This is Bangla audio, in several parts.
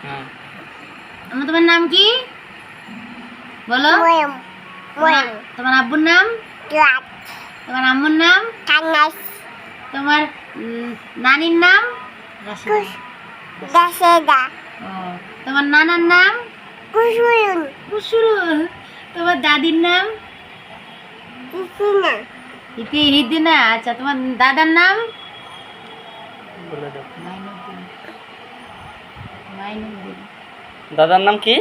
হ্যাঁ। তোমার নাম কি বলো? তোমার আব্বুর নাম? তোমার আম্মুর নাম? তোমার নানির নাম? তোমার নানার নাম? কুসুরুল। তোমার দাদির নাম? হিদিনা। আচ্ছা, তোমার দাদার নাম? মাইনুদ্দিন। দাদার নাম কি?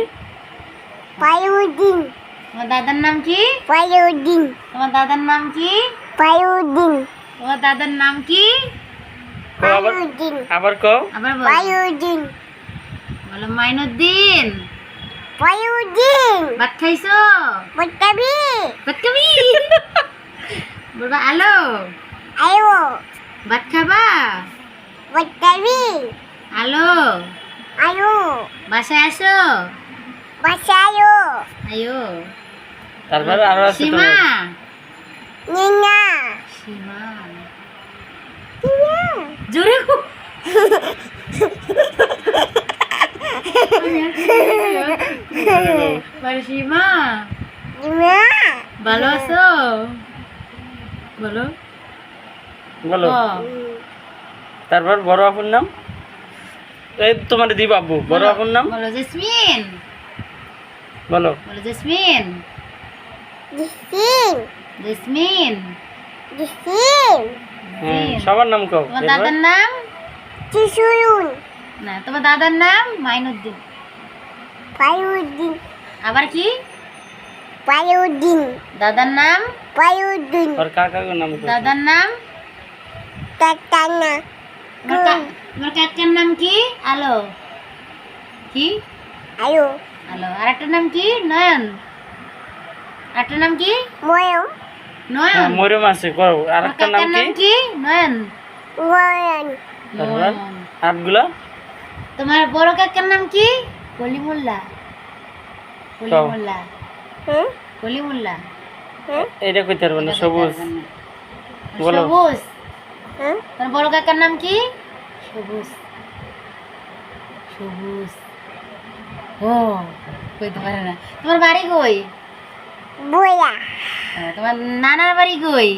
তোমার দাদার নাম কি? তোমার দাদার নাম কি? তোমার দাদার নাম কি? আবার কও। আবার বলো মাইনুদ্দিন। ভাত খাইছো? ভাত খাবি? বলবা আলো। ভাত খাবা? আলো। বাসায় আসো। আয়ো। তারপরে আরো আছে সীমা। তোমার। সীমা। জোরে খুব। সীমা ভালো আছো? বলো বলো। তারপর বড় আপুর নাম? এই তোমার দিব আব্বু। বড় আপুর নাম বলো জেসমিন। বলো। বলো জেসমিন। জেসমিন। হ্যাঁ, সবার নাম কও। তোমার দাদার নাম? না, তোমার দাদার নাম? মাইনুদ্দিন। আবার কি? দাদার নাম? আর কাকার নাম কও। দাদার নাম? তোমার কাকার নাম কি? আলো। কি? আলো। আরেকটার নাম কি? নয়ন। আরেকটার নাম কি? নয়ন। মরিয়ম আছে কও। আরেকটা নাম কাকার কি? নাম কি? নয়ন। তারপর আটগুলা তোমার বড় কাকার নাম কি? কলিমুল্লাহ। কলিমুল্লাহ। এটা কইতে পারবো না। সবুজ। বলো। সবুজ। তোমার বড় কাকার নাম কি? সবুজ। ও কইতে পারে না। তোমার বাড়ি কই? তোমার নানার বাড়ি কই?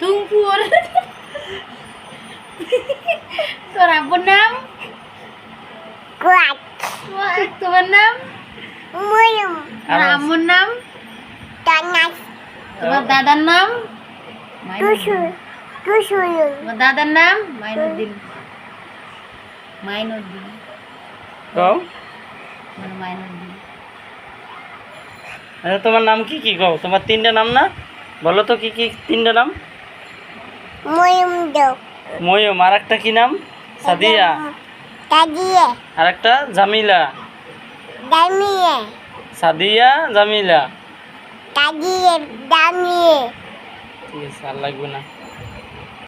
তুমপুর। তোর আব্বুর নাম? তোমার নাম? তোমার আম্মুর নাম? তোমার দাদার নাম? তোমার দাদার নাম? মাইনুদ্দিন। কও। মাইনুদ্দিন। আচ্ছা, তোমার নাম কি কি কও? তোমার তিনটা নাম না? বলো তো কি কি তিনটা নাম? ময়ূম। আর একটা কি নাম? সাদিয়া। আর একটা জামিলা। সাদিয়া, জামিলা। ঠিক আছে, আর লাগবে না।